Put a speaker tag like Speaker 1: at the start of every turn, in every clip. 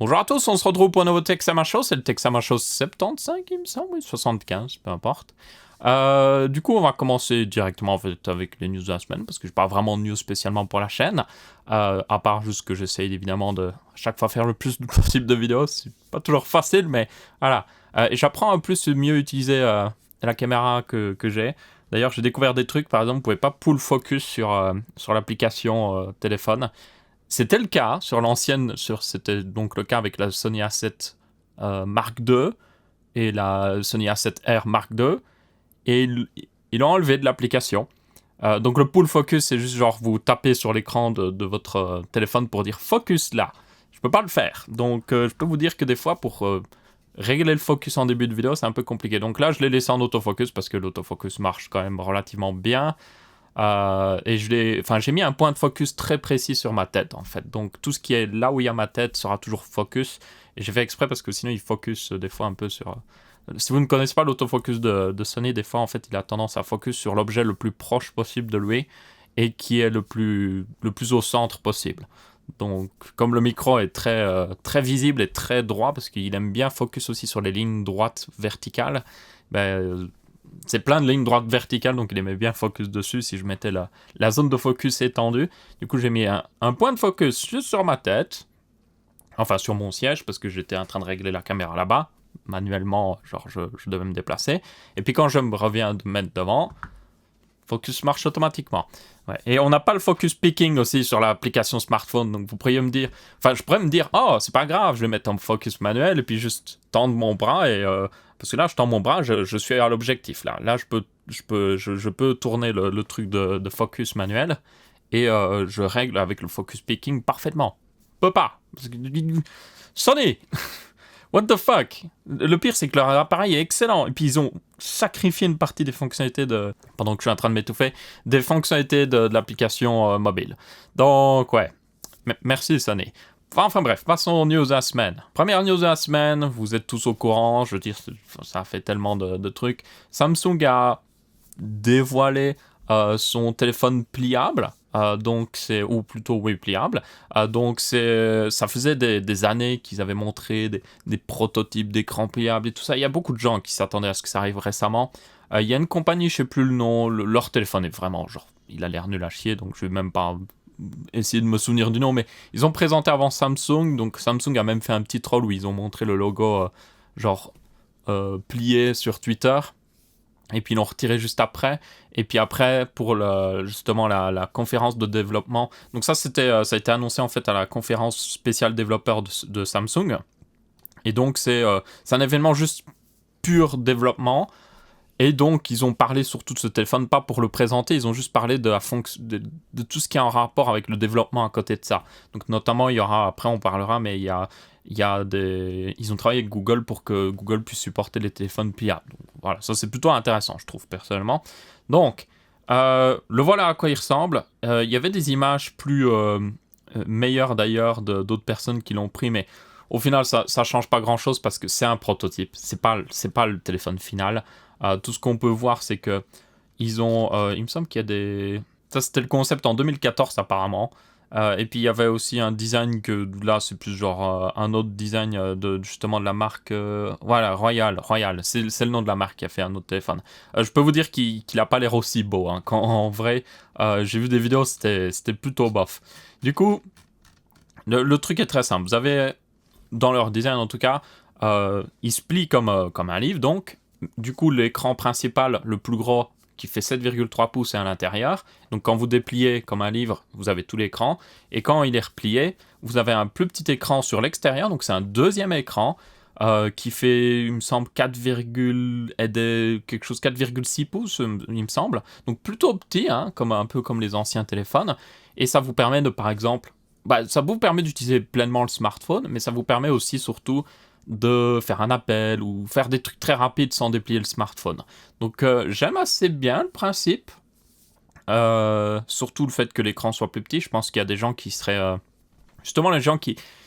Speaker 1: Bonjour à tous, on se retrouve pour un nouveau Texama Show, c'est le Texama Show 75 il me semble, oui, 75, peu importe. Du coup on va commencer directement en fait, avec les news de la semaine, parce que j'ai pas vraiment de news spécialement pour la chaîne, à part juste que j'essaye évidemment de à chaque fois faire le plus possible de vidéos, c'est pas toujours facile, mais voilà. Et j'apprends à plus mieux utiliser la caméra que j'ai. D'ailleurs j'ai découvert des trucs, par exemple vous pouvez pas pull focus sur l'application téléphone. C'était le cas sur l'ancienne, c'était donc le cas avec la Sony A7 Mark II et la Sony A7R Mark II, et ils l'ont enlevé de l'application. Donc le pull focus, c'est juste genre vous tapez sur l'écran de votre téléphone pour dire focus là. Je peux pas le faire. Donc je peux vous dire que des fois pour régler le focus en début de vidéo, c'est un peu compliqué. Donc là, je l'ai laissé en autofocus parce que l'autofocus marche quand même relativement bien. Et j'ai mis un point de focus très précis sur ma tête en fait. Donc tout ce qui est là où il y a ma tête sera toujours focus. Et j'ai fait exprès parce que sinon il focus des fois un peu sur. Si vous ne connaissez pas l'autofocus de Sony, des fois en fait il a tendance à focus sur l'objet le plus proche possible de lui et qui est le plus au centre possible. Donc comme le micro est très visible et très droit parce qu'il aime bien focus aussi sur les lignes droites verticales, ben, c'est plein de lignes droites verticales, donc il aimait bien focus dessus si je mettais la zone de focus étendue. Du coup, j'ai mis un point de focus juste sur ma tête, enfin sur mon siège, parce que j'étais en train de régler la caméra là-bas, manuellement, genre je devais me déplacer. Et puis quand je me reviens de mettre devant, focus marche automatiquement. Ouais. Et on n'a pas le focus picking aussi sur l'application smartphone, donc vous pourriez me dire, enfin je pourrais me dire, oh c'est pas grave, je vais mettre en focus manuel et puis juste tendre mon bras et parce que là je tends mon bras, je suis à l'objectif là je peux tourner le truc de focus manuel et je règle avec le focus picking parfaitement. Peut pas. Sony. What the fuck? Le pire, c'est que leur appareil est excellent. Et puis, ils ont sacrifié une partie des fonctionnalités pendant que je suis en train de m'étouffer, des fonctionnalités de l'application mobile. Donc, ouais. Merci, Sony. Enfin bref, passons aux news de la semaine. Première news de la semaine, vous êtes tous au courant, je veux dire, ça a fait tellement de trucs. Samsung a dévoilé son téléphone pliable. Ou plutôt oui, pliable. Ça faisait des années qu'ils avaient montré des prototypes d'écran pliable et tout ça. Il y a beaucoup de gens qui s'attendaient à ce que ça arrive récemment. Il y a une compagnie, je sais plus le nom, leur téléphone est vraiment genre, il a l'air nul à chier, donc je vais même pas essayer de me souvenir du nom, mais ils ont présenté avant Samsung, donc Samsung a même fait un petit troll où ils ont montré le logo plié sur Twitter. Et puis ils l'ont retiré juste après. Et puis après, pour justement la conférence de développement. Donc ça a été annoncé en fait à la conférence spéciale développeur de Samsung. Et donc c'est un événement juste pur développement. Et donc ils ont parlé surtout de ce téléphone, pas pour le présenter, ils ont juste parlé de tout ce qui est en rapport avec le développement à côté de ça. Donc notamment il y aura, après on parlera, mais ils ont travaillé avec Google pour que Google puisse supporter les téléphones pliables. Donc, voilà, ça c'est plutôt intéressant, je trouve personnellement. Donc, le voilà à quoi il ressemble. Il y avait des images plus meilleures d'ailleurs d'autres personnes qui l'ont pris, mais au final ça change pas grand chose parce que c'est un prototype, c'est pas le téléphone final. Tout ce qu'on peut voir, c'est que il me semble qu'il y a des. Ça, c'était le concept en 2014 apparemment. Et puis il y avait aussi un design que là c'est plus genre un autre design justement de la marque voilà, Royal, c'est le nom de la marque qui a fait un autre téléphone. Je peux vous dire qu'il a pas l'air aussi beau hein, quand en vrai j'ai vu des vidéos, c'était plutôt bof. Du coup le truc est très simple, vous avez dans leur design en tout cas il se plie comme un livre, donc du coup l'écran principal le plus gros qui fait 7,3 pouces est à l'intérieur. Donc quand vous dépliez comme un livre, vous avez tout l'écran. Et quand il est replié, vous avez un plus petit écran sur l'extérieur. Donc c'est un deuxième écran qui fait, il me semble, 4,6 pouces, il me semble. Donc plutôt petit, hein, un peu comme les anciens téléphones. Et ça vous permet de, par exemple, ça vous permet d'utiliser pleinement le smartphone, mais ça vous permet aussi surtout de faire un appel ou faire des trucs très rapides sans déplier le smartphone. Donc j'aime assez bien le principe, surtout le fait que l'écran soit plus petit. Je pense qu'il y a des gens qui seraient justement il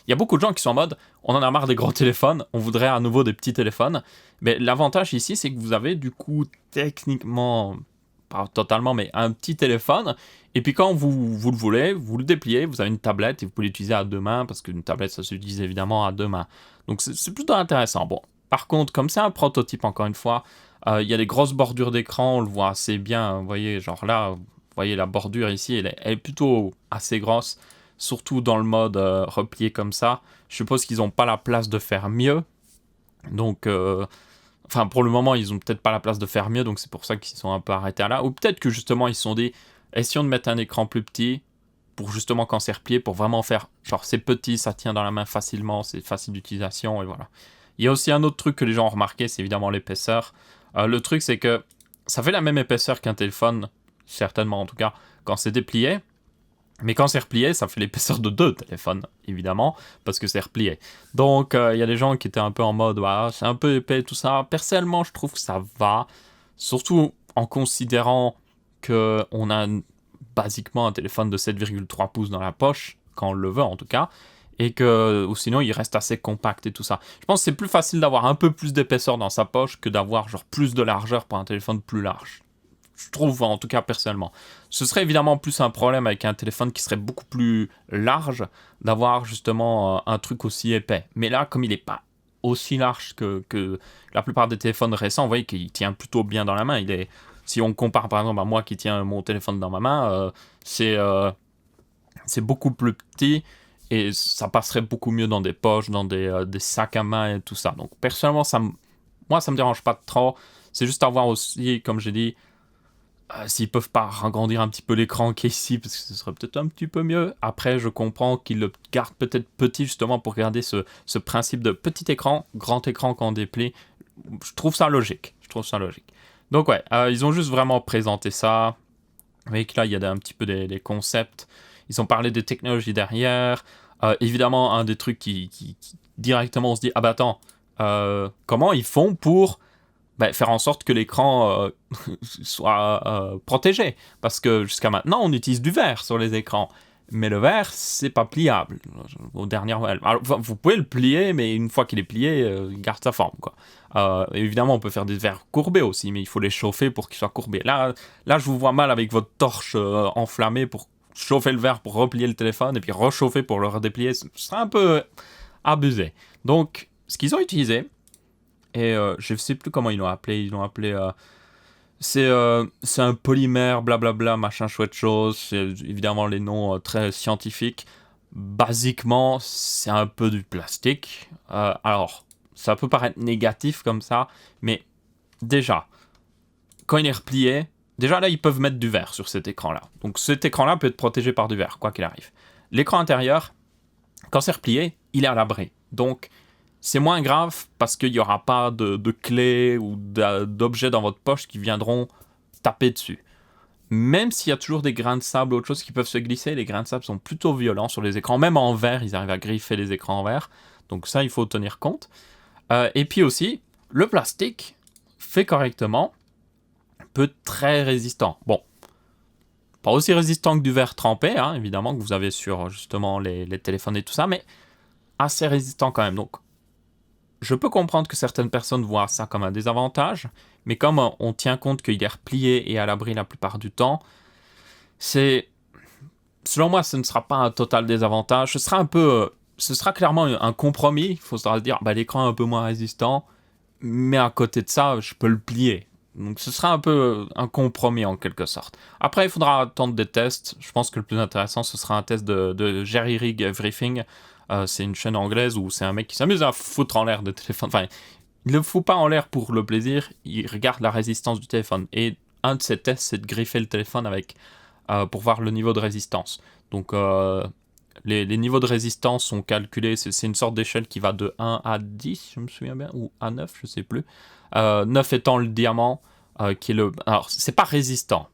Speaker 1: y a beaucoup de gens qui sont en mode on en a marre des gros téléphones, on voudrait à nouveau des petits téléphones. Mais l'avantage ici c'est que vous avez du coup techniquement pas totalement, mais un petit téléphone. Et puis quand vous le voulez, vous le dépliez, vous avez une tablette et vous pouvez l'utiliser à deux mains, parce qu'une tablette, ça s'utilise évidemment à deux mains. Donc c'est plutôt intéressant. Bon, par contre, comme c'est un prototype, encore une fois, il y a des grosses bordures d'écran, on le voit assez bien. Vous voyez, genre là, vous voyez la bordure ici, elle est plutôt assez grosse, surtout dans le mode replié comme ça. Je suppose qu'ils n'ont pas la place de faire mieux. Donc, enfin, pour le moment, ils ont peut-être pas la place de faire mieux, donc c'est pour ça qu'ils sont un peu arrêtés là. Ou peut-être que justement, ils se sont dit, essayons de mettre un écran plus petit, pour justement quand c'est replié, pour vraiment faire, genre c'est petit, ça tient dans la main facilement, c'est facile d'utilisation, et voilà. Il y a aussi un autre truc que les gens ont remarqué, c'est évidemment l'épaisseur. Le truc, c'est que ça fait la même épaisseur qu'un téléphone, certainement en tout cas, quand c'est déplié. Mais quand c'est replié, ça fait l'épaisseur de deux téléphones, évidemment, parce que c'est replié. Donc, il y a des gens qui étaient un peu en mode, ouais, c'est un peu épais, tout ça. Personnellement, je trouve que ça va, surtout en considérant qu'on a basiquement un téléphone de 7,3 pouces dans la poche, quand on le veut en tout cas, et que ou sinon il reste assez compact et tout ça. Je pense que c'est plus facile d'avoir un peu plus d'épaisseur dans sa poche que d'avoir genre plus de largeur pour un téléphone plus large. Je trouve, en tout cas personnellement. Ce serait évidemment plus un problème avec un téléphone qui serait beaucoup plus large, d'avoir justement un truc aussi épais. Mais là, comme il n'est pas aussi large que la plupart des téléphones récents, vous voyez qu'il tient plutôt bien dans la main. Si on compare par exemple à moi qui tiens mon téléphone dans ma main, c'est beaucoup plus petit et ça passerait beaucoup mieux dans des poches, dans des sacs à main et tout ça. Donc personnellement, moi ça me dérange pas trop. C'est juste à voir aussi, comme j'ai dit, s'ils peuvent pas agrandir un petit peu l'écran qui est ici, parce que ce serait peut-être un petit peu mieux. Après, je comprends qu'ils le gardent peut-être petit, justement, pour garder ce principe de petit écran, grand écran quand on déplie. Je trouve ça logique. Donc ouais, ils ont juste vraiment présenté ça. Vous voyez que là, il y a un petit peu des concepts. Ils ont parlé des technologies derrière. Évidemment, un des trucs qui directement, on se dit, ah bah attends, comment ils font pour faire en sorte que l'écran soit protégé. Parce que jusqu'à maintenant, on utilise du verre sur les écrans. Mais le verre, c'est pas pliable. Aux dernières... Alors, vous pouvez le plier, mais une fois qu'il est plié, il garde sa forme, quoi. Évidemment, on peut faire des verres courbés aussi, mais il faut les chauffer pour qu'ils soient courbés. Là, je vous vois mal avec votre torche enflammée pour chauffer le verre, pour replier le téléphone, et puis rechauffer pour le redéplier. Ce serait un peu abusé. Donc, ce qu'ils ont utilisé, et je sais plus comment ils l'ont appelé. Ils l'ont appelé... c'est un polymère, blablabla, machin chouette chose. C'est évidemment les noms très scientifiques. Basiquement, c'est un peu du plastique. Alors, ça peut paraître négatif comme ça, mais déjà, quand il est replié, déjà là, ils peuvent mettre du verre sur cet écran-là. Donc cet écran-là peut être protégé par du verre, quoi qu'il arrive. L'écran intérieur, quand c'est replié, il est à l'abri. Donc, c'est moins grave parce qu'il n'y aura pas de clés ou d'objets dans votre poche qui viendront taper dessus. Même s'il y a toujours des grains de sable ou autre chose qui peuvent se glisser, les grains de sable sont plutôt violents sur les écrans. Même en verre, ils arrivent à griffer les écrans en verre. Donc ça, il faut tenir compte. Et puis aussi, le plastique, fait correctement, peut être très résistant. Bon, pas aussi résistant que du verre trempé, hein, évidemment, que vous avez sur justement les téléphones et tout ça, mais assez résistant quand même. Donc, je peux comprendre que certaines personnes voient ça comme un désavantage, mais comme on tient compte qu'il est replié et à l'abri la plupart du temps, selon moi, ce ne sera pas un total désavantage. Ce sera clairement un compromis. Il faut se dire, l'écran est un peu moins résistant, mais à côté de ça, je peux le plier. Donc ce sera un peu un compromis en quelque sorte. Après, il faudra attendre des tests. Je pense que le plus intéressant, ce sera un test de Jerry Rig Everything. C'est une chaîne anglaise où c'est un mec qui s'amuse à foutre en l'air des téléphones. Enfin, il ne le fout pas en l'air pour le plaisir, il regarde la résistance du téléphone. Et un de ses tests, c'est de griffer le téléphone pour voir le niveau de résistance. Donc, les niveaux de résistance sont calculés, c'est une sorte d'échelle qui va de 1 à 10, je me souviens bien, ou à 9, je sais plus. 9 étant le diamant, qui est le... Alors, c'est pas résistant.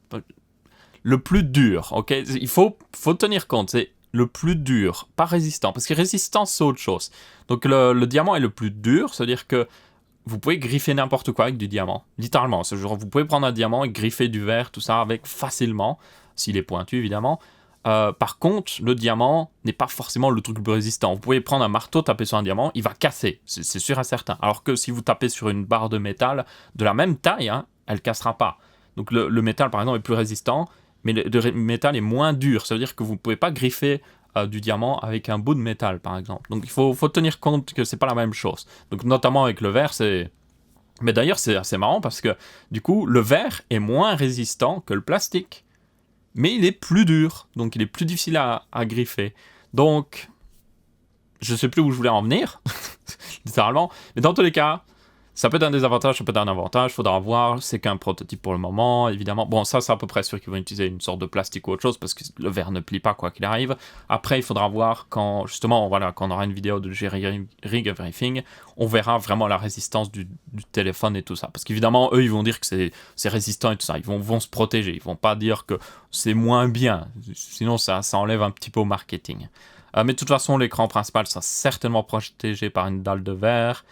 Speaker 1: Le plus dur, ok. Il faut tenir compte, c'est le plus dur, pas résistant, parce que résistant, c'est autre chose. Donc, le diamant est le plus dur, c'est-à-dire que vous pouvez griffer n'importe quoi avec du diamant. Littéralement, vous pouvez prendre un diamant et griffer du verre, tout ça, avec facilement, s'il est pointu, évidemment. Par contre, le diamant n'est pas forcément le truc le plus résistant. Vous pouvez prendre un marteau, taper sur un diamant, il va casser, c'est sûr et certain. Alors que si vous tapez sur une barre de métal de la même taille, hein, elle cassera pas. Donc le métal, par exemple, est plus résistant, mais le métal est moins dur. Ça veut dire que vous ne pouvez pas griffer du diamant avec un bout de métal, par exemple. Donc il faut tenir compte que c'est pas la même chose. Donc notamment avec le verre, c'est... Mais d'ailleurs, c'est assez marrant parce que, du coup, le verre est moins résistant que le plastique. Mais il est plus dur, donc il est plus difficile à griffer. Donc, je sais plus où je voulais en venir, littéralement. Mais dans tous les cas, ça peut être un désavantage, ça peut être un avantage, faudra voir. C'est qu'un prototype pour le moment, évidemment. Bon, ça, c'est à peu près sûr qu'ils vont utiliser une sorte de plastique ou autre chose, parce que le verre ne plie pas quoi qu'il arrive. Après, il faudra voir quand, justement, voilà, quand on aura une vidéo de Jerry Rig Everything, on verra vraiment la résistance du téléphone et tout ça. Parce qu'évidemment, eux, ils vont dire que c'est résistant et tout ça. Ils vont se protéger. Ils vont pas dire que c'est moins bien. Sinon, ça enlève un petit peu au marketing. Mais de toute façon, l'écran principal sera certainement protégé par une dalle de verre.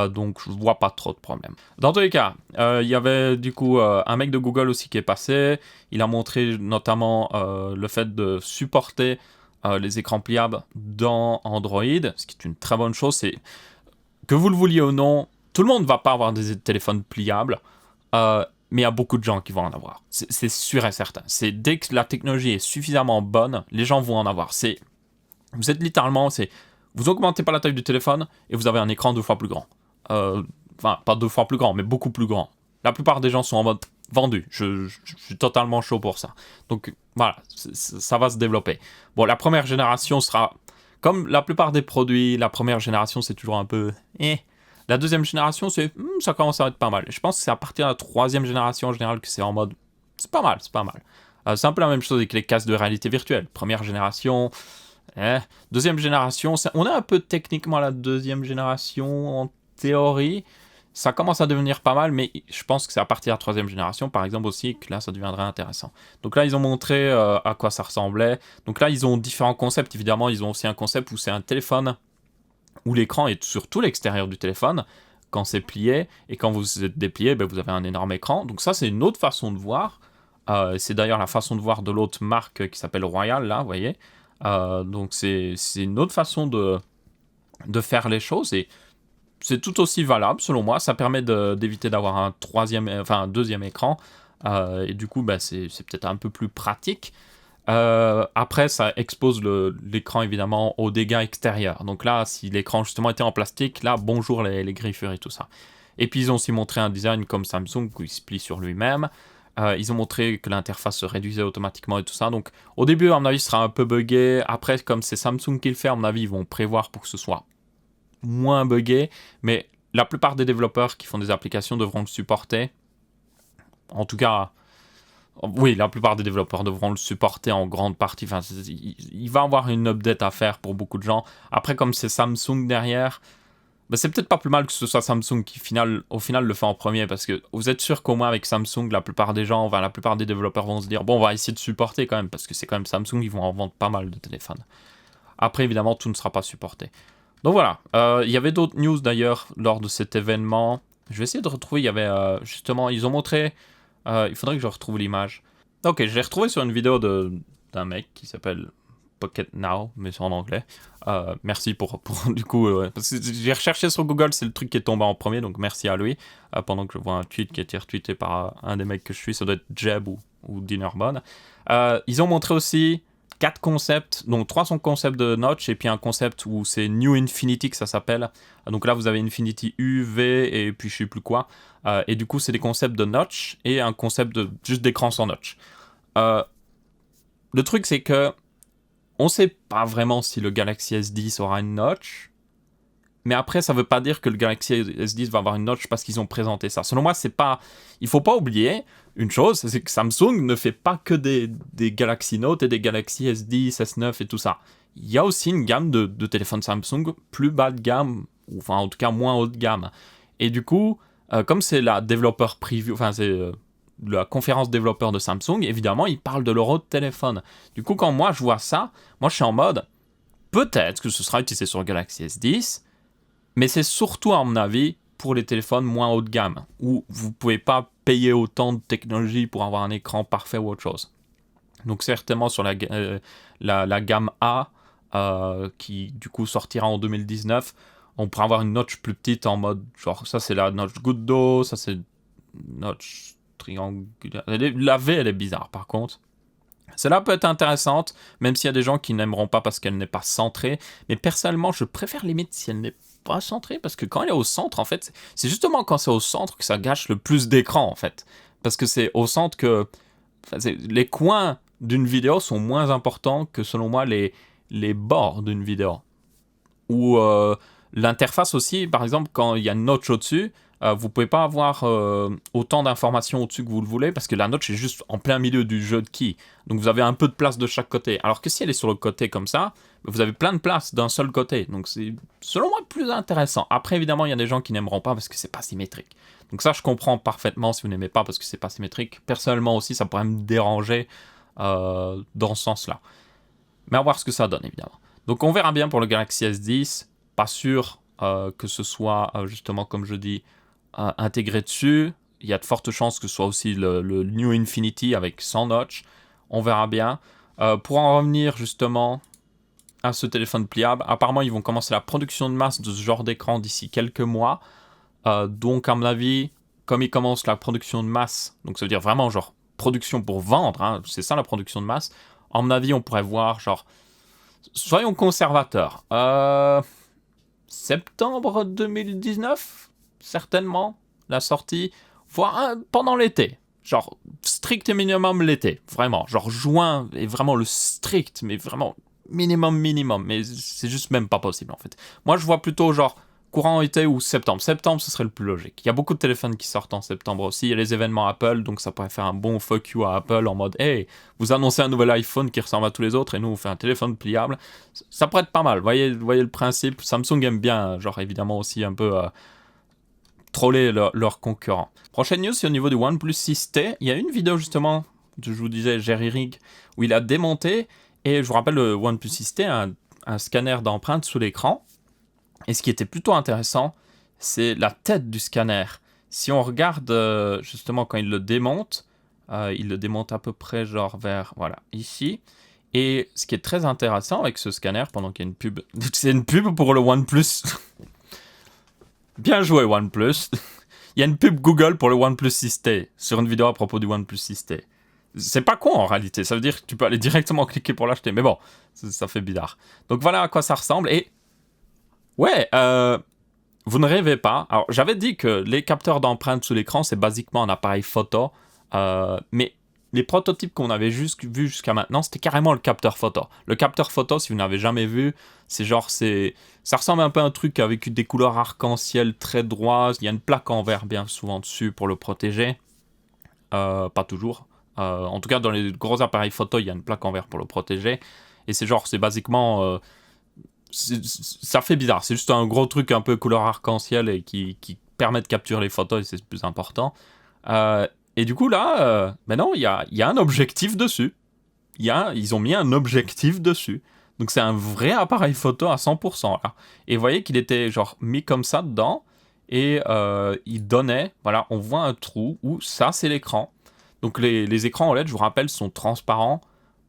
Speaker 1: Donc je vois pas trop de problème. Dans tous les cas, il y avait du coup un mec de Google aussi qui est passé. Il a montré notamment le fait de supporter les écrans pliables dans Android, ce qui est une très bonne chose. C'est que vous le vouliez ou non, tout le monde ne va pas avoir des téléphones pliables, mais il y a beaucoup de gens qui vont en avoir. C'est sûr et certain. C'est dès que la technologie est suffisamment bonne, les gens vont en avoir. Vous êtes littéralement, vous augmentez pas la taille du téléphone et vous avez un écran 2 fois plus grand. Enfin, pas 2 fois plus grand, mais beaucoup plus grand. La plupart des gens sont en mode vendu. Je suis totalement chaud pour ça. Donc voilà, ça va se développer. Bon, la première génération sera, comme la plupart des produits, la première génération c'est toujours un peu... La deuxième génération, ça commence à être pas mal. Et je pense que c'est à partir de la troisième génération en général que c'est en mode... C'est pas mal, c'est pas mal. C'est un peu la même chose avec les casques de réalité virtuelle. Première génération... Deuxième génération, on est un peu techniquement à la deuxième génération en théorie. Ça commence à devenir pas mal, mais je pense que c'est à partir de la troisième génération, par exemple aussi, que là ça deviendrait intéressant. Donc là ils ont montré à quoi ça ressemblait. Donc là ils ont différents concepts, évidemment ils ont aussi un concept où c'est un téléphone, où l'écran est sur tout l'extérieur du téléphone, quand c'est plié, et quand vous êtes déplié, vous avez un énorme écran. Donc ça c'est une autre façon de voir. C'est d'ailleurs la façon de voir de l'autre marque qui s'appelle Royal, là, vous voyez. Donc c'est une autre façon de faire les choses et c'est tout aussi valable selon moi. Ça permet d'éviter d'avoir un deuxième écran et du coup c'est peut-être un peu plus pratique. Après ça expose l'écran évidemment aux dégâts extérieurs. Donc là si l'écran justement était en plastique, là bonjour les griffures et tout ça. Et puis ils ont aussi montré un design comme Samsung où il se plie sur lui-même. Ils ont montré que l'interface se réduisait automatiquement et tout ça. Donc au début, à mon avis, ce sera un peu buggé. Après, comme c'est Samsung qui le fait, à mon avis, ils vont prévoir pour que ce soit moins buggé. Mais la plupart des développeurs qui font des applications devront le supporter. En tout cas, oui, la plupart des développeurs devront le supporter en grande partie. Enfin, il va y avoir une update à faire pour beaucoup de gens. Après, comme c'est Samsung derrière... c'est peut-être pas plus mal que ce soit Samsung qui au final le fait en premier, parce que vous êtes sûr qu'au moins avec Samsung, la plupart des gens, la plupart des développeurs vont se dire bon, on va essayer de supporter quand même, parce que c'est quand même Samsung, ils vont en vendre pas mal de téléphones. Après, évidemment, tout ne sera pas supporté. Donc voilà, il y avait d'autres news d'ailleurs lors de cet événement. Je vais essayer de retrouver, il y avait justement, ils ont montré, il faudrait que je retrouve l'image. Ok, je l'ai retrouvé sur une vidéo d'un mec qui s'appelle Pocket Now, mais c'est en anglais. Merci pour du coup, parce que j'ai recherché sur Google, c'est le truc qui est tombé en premier, donc merci à lui. Pendant que je vois un tweet qui a été retweeté par un des mecs que je suis, ça doit être Jeb ou Dinnerbone. Ils ont montré aussi 4 concepts, donc 3 sont concepts de notch, et puis un concept où c'est New Infinity que ça s'appelle. Donc là, vous avez Infinity U, V, et puis je sais plus quoi. Et du coup, c'est des concepts de notch, et un concept de juste d'écran sans notch. Le truc, c'est que on sait pas vraiment si le Galaxy S10 aura une notch, mais après ça veut pas dire que le Galaxy S10 va avoir une notch parce qu'ils ont présenté ça. Selon moi, c'est pas... Il faut pas oublier une chose, c'est que Samsung ne fait pas que des Galaxy Note et des Galaxy S10, S9 et tout ça. Il y a aussi une gamme de téléphones Samsung plus bas de gamme, ou enfin en tout cas moins haut de gamme. Et du coup, comme c'est la développeur preview, enfin c'est... la conférence développeur de Samsung, évidemment, ils parlent de leur autre téléphone. Du coup, quand moi je vois ça, moi je suis en mode, peut-être que ce sera utilisé sur le Galaxy S10, mais c'est surtout, à mon avis, pour les téléphones moins haut de gamme, où vous ne pouvez pas payer autant de technologie pour avoir un écran parfait ou autre chose. Donc certainement sur la gamme A, qui du coup sortira en 2019, on pourra avoir une notch plus petite en mode, genre ça c'est la notch goutte d'eau, ça c'est notch triangulaire. La V, elle est bizarre, par contre. Celle-là peut être intéressante, même s'il y a des gens qui n'aimeront pas parce qu'elle n'est pas centrée. Mais personnellement, je préfère limite si elle n'est pas centrée, parce que quand elle est au centre, en fait, c'est justement quand c'est au centre que ça gâche le plus d'écran, en fait. Parce que c'est au centre que... les coins d'une vidéo sont moins importants que, selon moi, les bords d'une vidéo. Ou l'interface aussi, par exemple, quand il y a une notch au-dessus, vous pouvez pas avoir autant d'informations au-dessus que vous le voulez, parce que la notch est juste en plein milieu du jeu de qui. Donc vous avez un peu de place de chaque côté. Alors que si elle est sur le côté comme ça, vous avez plein de place d'un seul côté. Donc c'est, selon moi, plus intéressant. Après, évidemment, il y a des gens qui n'aimeront pas parce que c'est pas symétrique. Donc ça, je comprends parfaitement si vous n'aimez pas parce que c'est pas symétrique. Personnellement aussi, ça pourrait me déranger dans ce sens-là. Mais à voir ce que ça donne, évidemment. Donc on verra bien pour le Galaxy S10. Pas sûr que ce soit, justement, comme je dis, intégré dessus. Il y a de fortes chances que ce soit aussi le New Infinity avec 100 notch. On verra bien. Pour en revenir justement à ce téléphone pliable, apparemment ils vont commencer la production de masse de ce genre d'écran d'ici quelques mois. Donc à mon avis, comme ils commencent la production de masse, donc ça veut dire vraiment genre production pour vendre, hein, c'est ça la production de masse, à mon avis on pourrait voir genre, soyons conservateurs, septembre 2019, certainement, la sortie, voire pendant l'été. Genre, strict et minimum l'été, vraiment. Genre, juin est vraiment le strict, mais vraiment minimum. Mais c'est juste même pas possible, en fait. Moi, je vois plutôt, genre, courant été ou septembre. Septembre, ce serait le plus logique. Il y a beaucoup de téléphones qui sortent en septembre aussi. Il y a les événements Apple, donc ça pourrait faire un bon fuck you à Apple en mode « Hey, vous annoncez un nouvel iPhone qui ressemble à tous les autres et nous, on fait un téléphone pliable. » Ça pourrait être pas mal. Voyez le principe. Samsung aime bien, genre, évidemment aussi un peu troller leurs concurrents. Prochaine news, c'est au niveau du OnePlus 6T. Il y a une vidéo, justement, je vous disais, Jerry Rig, où il a démonté, et je vous rappelle, le OnePlus 6T, un scanner d'empreinte sous l'écran. Et ce qui était plutôt intéressant, c'est la tête du scanner. Si on regarde justement quand il le démonte à peu près genre vers, voilà, ici. Et ce qui est très intéressant avec ce scanner, pendant qu'il y a une pub, c'est une pub pour le OnePlus. Bien joué OnePlus. Il y a une pub Google pour le OnePlus 6T sur une vidéo à propos du OnePlus 6T. C'est pas con en réalité, ça veut dire que tu peux aller directement cliquer pour l'acheter, mais bon, ça fait bizarre. Donc voilà à quoi ça ressemble, et ouais, vous ne rêvez pas. Alors, j'avais dit que les capteurs d'empreinte sous l'écran, c'est basiquement un appareil photo. Mais les prototypes qu'on avait vus jusqu'à maintenant, c'était carrément le capteur photo. Le capteur photo, si vous n'avez jamais vu, c'est genre, ça ressemble un peu à un truc avec des couleurs arc-en-ciel très droites. Il y a une plaque en verre bien souvent dessus pour le protéger. Pas toujours. En tout cas, dans les gros appareils photo, il y a une plaque en verre pour le protéger. Et c'est genre, c'est basiquement... ça fait bizarre, c'est juste un gros truc un peu couleur arc-en-ciel et qui permet de capturer les photos, et c'est le plus important. Et du coup là, non, il y a un objectif dessus. Ils ont mis un objectif dessus. Donc c'est un vrai appareil photo à 100% là. Et vous voyez qu'il était genre mis comme ça dedans, et il donnait, voilà, on voit un trou où ça c'est l'écran. Donc les écrans OLED, je vous rappelle, sont transparents.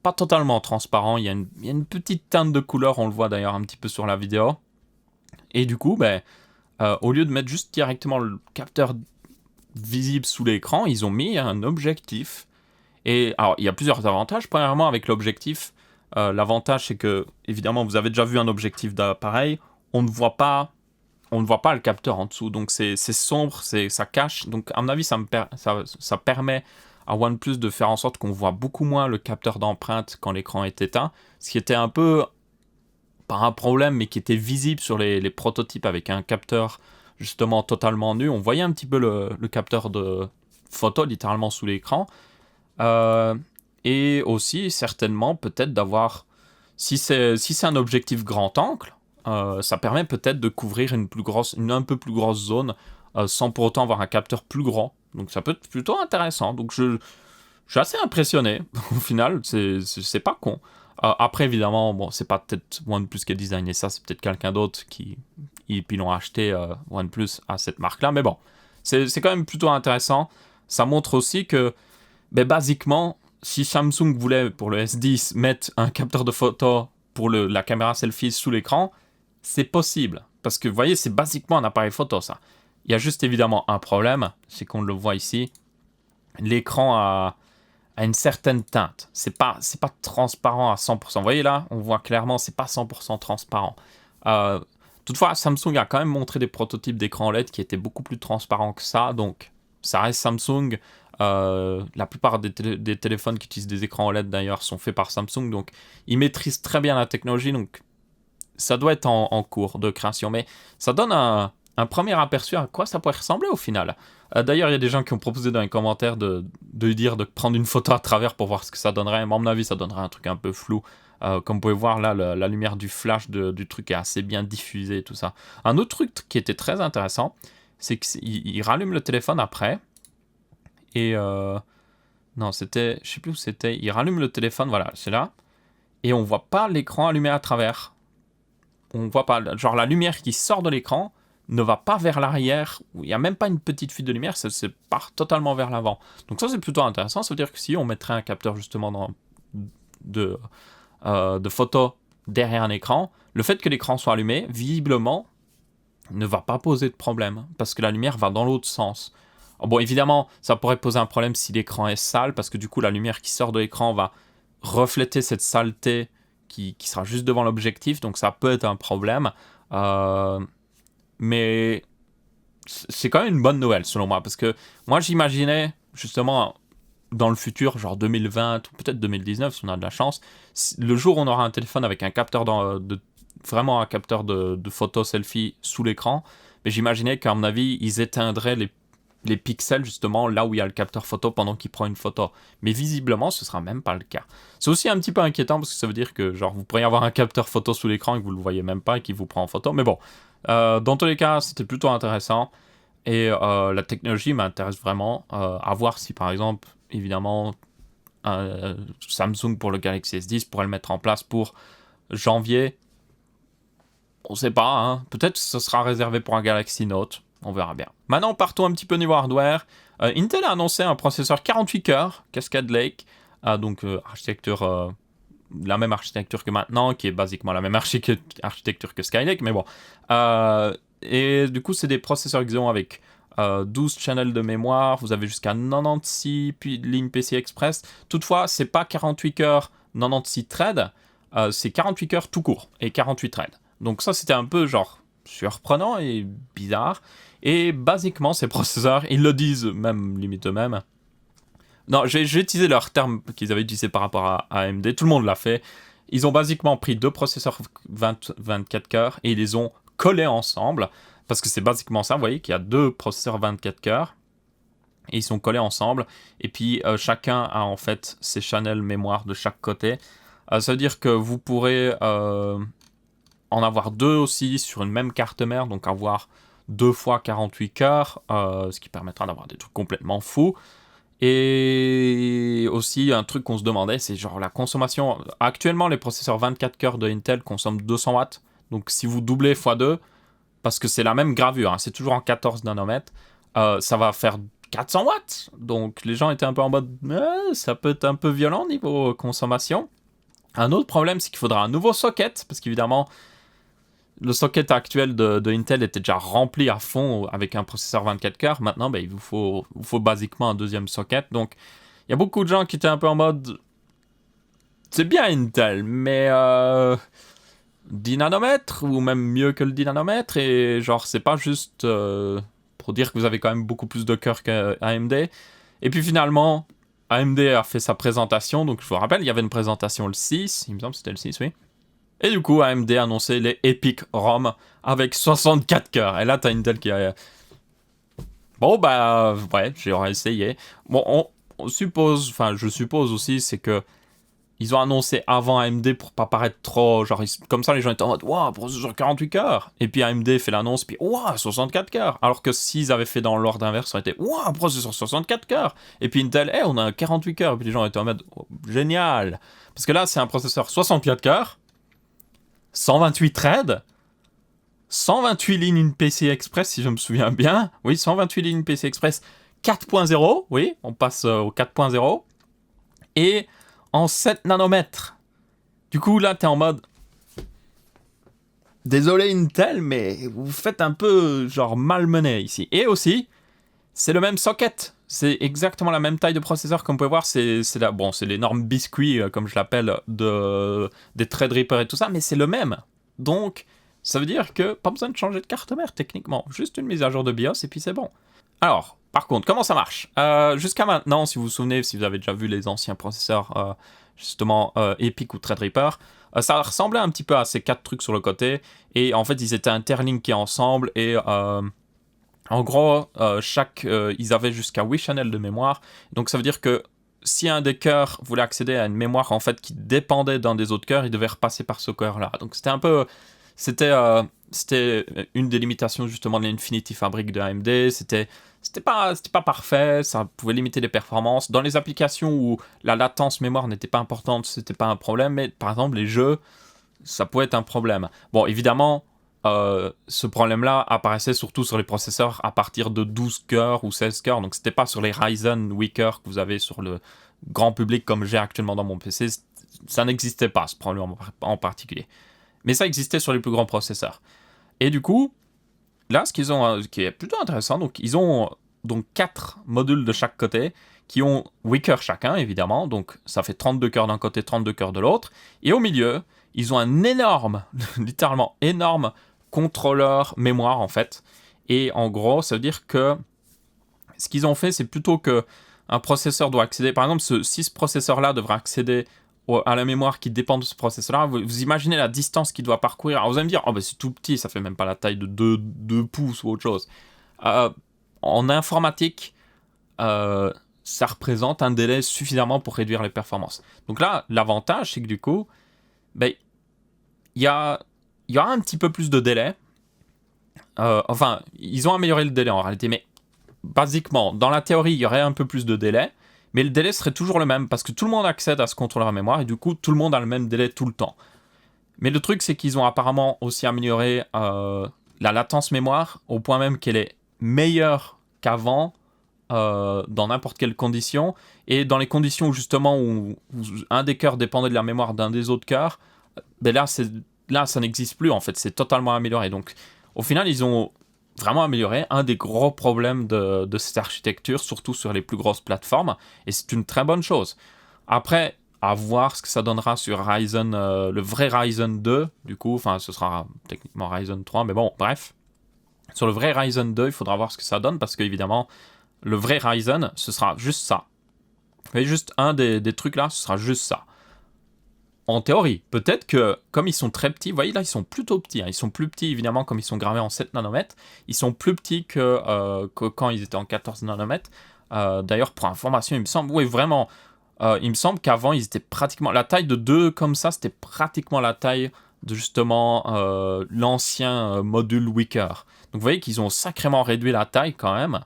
Speaker 1: Pas totalement transparent, il y a une petite teinte de couleur, on le voit d'ailleurs un petit peu sur la vidéo. Et du coup, au lieu de mettre juste directement le capteur visible sous l'écran, ils ont mis un objectif. Et alors, il y a plusieurs avantages. Premièrement, avec l'objectif, l'avantage c'est que, évidemment, vous avez déjà vu un objectif d'appareil, on ne voit pas le capteur en dessous, donc c'est sombre, ça cache. Donc à mon avis, ça permet à OnePlus de faire en sorte qu'on voit beaucoup moins le capteur d'empreinte quand l'écran est éteint, ce qui était un peu, pas un problème, mais qui était visible sur les prototypes avec un capteur justement totalement nu. On voyait un petit peu le capteur de photo littéralement sous l'écran. Et aussi, certainement, peut-être d'avoir, si c'est un objectif grand angle, ça permet peut-être de couvrir une un peu plus grosse zone sans pour autant avoir un capteur plus grand. Donc ça peut être plutôt intéressant. Donc je suis assez impressionné. Au final, c'est pas con. Après, évidemment, bon, c'est pas peut-être OnePlus qui a designé ça, c'est peut-être quelqu'un d'autre qui puis l'ont acheté OnePlus à cette marque-là. Mais bon, c'est quand même plutôt intéressant. Ça montre aussi que, basiquement, si Samsung voulait, pour le S10, mettre un capteur de photo pour la caméra selfie sous l'écran, c'est possible. Parce que, vous voyez, c'est basiquement un appareil photo, ça. Il y a juste évidemment un problème, c'est qu'on le voit ici. l'écran a une certaine teinte. C'est pas transparent à 100%. Vous voyez là, on voit clairement, c'est pas 100% transparent. Euh, Toutefois, Samsung a quand même montré des prototypes d'écran LED qui étaient beaucoup plus transparents que ça, donc ça reste Samsung. La plupart des téléphones qui utilisent des écrans OLED d'ailleurs sont faits par Samsung, donc ils maîtrisent très bien la technologie, donc ça doit être en cours de création, mais ça donne un premier aperçu à quoi ça pourrait ressembler au final. D'ailleurs, il y a des gens qui ont proposé dans les commentaires de dire de prendre une photo à travers pour voir ce que ça donnerait. Mais à mon avis, ça donnerait un truc un peu flou. Comme vous pouvez voir là, la lumière du flash du truc est assez bien diffusée et tout ça. Un autre truc qui était très intéressant, c'est qu'il rallume le téléphone après. Et non, c'était, je sais plus où c'était. Il rallume le téléphone, voilà, c'est là. Et on voit pas l'écran allumé à travers. On voit pas, genre la lumière qui sort de l'écran ne va pas vers l'arrière, il n'y a même pas une petite fuite de lumière, ça part totalement vers l'avant. Donc ça c'est plutôt intéressant, ça veut dire que si on mettrait un capteur justement de photo derrière un écran, le fait que l'écran soit allumé, visiblement, ne va pas poser de problème, parce que la lumière va dans l'autre sens. Bon, évidemment, ça pourrait poser un problème si l'écran est sale, parce que du coup la lumière qui sort de l'écran va refléter cette saleté qui sera juste devant l'objectif, donc ça peut être un problème. Mais c'est quand même une bonne nouvelle selon moi, parce que moi j'imaginais justement dans le futur, genre 2020 ou peut-être 2019 si on a de la chance, le jour où on aura un téléphone avec un capteur vraiment un capteur de photo selfie sous l'écran, mais j'imaginais qu'à mon avis ils éteindraient les pixels justement là où il y a le capteur photo pendant qu'il prend une photo. Mais visiblement, ce sera même pas le cas. C'est aussi un petit peu inquiétant parce que ça veut dire que genre vous pourriez avoir un capteur photo sous l'écran et que vous le voyez même pas et qu'il vous prend en photo. Mais bon, dans tous les cas, c'était plutôt intéressant et la technologie m'intéresse vraiment. À voir si par exemple, évidemment, Samsung pour le Galaxy S10 pourrait le mettre en place pour janvier. On sait pas, hein. Peut-être que ce sera réservé pour un Galaxy Note. On verra bien. Maintenant, partons un petit peu niveau hardware. Intel a annoncé un processeur 48 cœurs, Cascade Lake, donc architecture, la même architecture que maintenant, qui est basiquement la même architecture que Skylake, mais bon. Et du coup, c'est des processeurs qu'ils ont avec 12 channels de mémoire, vous avez jusqu'à 96 lignes PCI Express. Toutefois, c'est pas 48 cœurs, 96 threads, c'est 48 cœurs tout court et 48 threads. Donc ça, c'était un peu genre surprenant et bizarre. Et basiquement, ces processeurs, ils le disent même, limite eux-mêmes. Non, j'ai utilisé leur terme qu'ils avaient utilisé par rapport à AMD. Tout le monde l'a fait. Ils ont basiquement pris deux processeurs 24 cœurs et ils les ont collés ensemble. Parce que c'est basiquement ça, vous voyez qu'il y a deux processeurs 24 cœurs. Et ils sont collés ensemble. Et puis, chacun a en fait ses channels mémoire de chaque côté. Ça veut dire que vous pourrez en avoir deux aussi sur une même carte mère. Donc avoir 2 fois 48 cœurs. Ce qui permettra d'avoir des trucs complètement fous. Et aussi, un truc qu'on se demandait, c'est genre la consommation. Actuellement, les processeurs 24 cœurs de Intel consomment 200 watts. Donc si vous doublez x2, parce que c'est la même gravure, hein, c'est toujours en 14 nanomètres, ça va faire 400 watts. Donc les gens étaient un peu en mode, ça peut être un peu violent niveau consommation. Un autre problème, c'est qu'il faudra un nouveau socket, parce qu'évidemment, le socket actuel de Intel était déjà rempli à fond avec un processeur 24 cœurs. Maintenant, il vous faut basiquement un deuxième socket. Donc, il y a beaucoup de gens qui étaient un peu en mode, c'est bien Intel, mais 10 nanomètres, ou même mieux que le 10 nanomètres, et genre, c'est pas juste pour dire que vous avez quand même beaucoup plus de cœurs qu'AMD. Et puis finalement, AMD a fait sa présentation, donc je vous rappelle, il y avait une présentation le 6, il me semble que c'était le 6, oui. Et du coup, AMD a annoncé les Epic ROM avec 64 cœurs. Et là, t'as Intel qui a... Bon, ouais, j'aurais essayé. Bon, on suppose, enfin, je suppose aussi, c'est que ils ont annoncé avant AMD pour pas paraître trop... Genre, comme ça, les gens étaient en mode, waouh, processeur 48 cœurs. Et puis AMD fait l'annonce, puis waouh, 64 cœurs. Alors que s'ils avaient fait dans l'ordre inverse, ça aurait été, waouh, processeur 64 cœurs. Et puis Intel, on a un 48 cœurs. Et puis les gens étaient en mode, oh, génial. Parce que là, c'est un processeur 64 cœurs. 128 threads, 128 lignes PCI Express si je me souviens bien. Oui, 128 lignes PCI Express 4.0, oui, on passe au 4.0. Et en 7 nanomètres. Du coup, là, t'es en mode... Désolé Intel, mais vous faites un peu genre malmené ici. Et aussi, c'est le même socket. C'est exactement la même taille de processeur, comme vous pouvez voir, c'est l'énorme biscuit, comme je l'appelle, des Threadripper et tout ça, mais c'est le même. Donc, ça veut dire que pas besoin de changer de carte mère, techniquement. Juste une mise à jour de BIOS et puis c'est bon. Alors, par contre, comment ça marche? Jusqu'à maintenant, si vous vous souvenez, si vous avez déjà vu les anciens processeurs, justement, Epic ou Threadripper, ça ressemblait un petit peu à ces 4 trucs sur le côté, et en fait, ils étaient interlinkés ensemble, et... en gros, ils avaient jusqu'à 8 channels de mémoire. Donc ça veut dire que si un des cœurs voulait accéder à une mémoire en fait qui dépendait d'un des autres cœurs, il devait repasser par ce cœur-là. Donc c'était une des limitations justement de l'Infinity Fabric de AMD. C'était pas parfait, ça pouvait limiter les performances. Dans les applications où la latence mémoire n'était pas importante, c'était pas un problème. Mais par exemple les jeux, ça pouvait être un problème. Bon, évidemment. Ce problème-là apparaissait surtout sur les processeurs à partir de 12 cœurs ou 16 cœurs, donc c'était pas sur les Ryzen 8 cœurs que vous avez sur le grand public comme j'ai actuellement dans mon PC, ça n'existait pas ce problème en particulier. Mais ça existait sur les plus grands processeurs. Et du coup, là, ce qu'ils ont, qui est plutôt intéressant, donc ils ont donc 4 modules de chaque côté, qui ont 8 cœurs chacun, évidemment, donc ça fait 32 cœurs d'un côté, 32 cœurs de l'autre, et au milieu, ils ont un énorme, littéralement énorme, contrôleur mémoire en fait. Et en gros, ça veut dire que ce qu'ils ont fait, c'est plutôt que un processeur doit accéder, par exemple, si ce processeur-là devrait accéder à la mémoire qui dépend de ce processeur-là, vous imaginez la distance qu'il doit parcourir. Alors vous allez me dire, oh, ben c'est tout petit, ça fait même pas la taille de 2 pouces ou autre chose. En informatique, ça représente un délai suffisamment pour réduire les performances. Donc là, l'avantage, c'est que du coup, ben, il y aura un petit peu plus de délai. Enfin, ils ont amélioré le délai en réalité, mais basiquement, dans la théorie, il y aurait un peu plus de délai, mais le délai serait toujours le même, parce que tout le monde accède à ce contrôleur mémoire, et du coup, tout le monde a le même délai tout le temps. Mais le truc, c'est qu'ils ont apparemment aussi amélioré la latence mémoire, au point même qu'elle est meilleure qu'avant, dans n'importe quelle condition, et dans les conditions justement où un des cœurs dépendait de la mémoire d'un des autres cœurs, ben là ça n'existe plus en fait, c'est totalement amélioré. Donc au final ils ont vraiment amélioré un des gros problèmes de cette architecture, surtout sur les plus grosses plateformes, et c'est une très bonne chose. Après, à voir ce que ça donnera sur Ryzen, le vrai Ryzen 2, du coup, enfin ce sera techniquement Ryzen 3, mais bon, bref. Sur le vrai Ryzen 2, il faudra voir ce que ça donne, parce qu'évidemment, le vrai Ryzen, ce sera juste ça. Vous voyez, juste un des trucs là, ce sera juste ça. En théorie, peut-être que, comme ils sont très petits, vous voyez là, ils sont plutôt petits. Hein, ils sont plus petits, évidemment, comme ils sont gravés en 7 nanomètres. Ils sont plus petits que quand ils étaient en 14 nanomètres. D'ailleurs, pour information, il me semble, oui, vraiment, il me semble qu'avant, ils étaient pratiquement... La taille de 2 comme ça, c'était pratiquement la taille de, justement, l'ancien module Wicker. Donc, vous voyez qu'ils ont sacrément réduit la taille, quand même.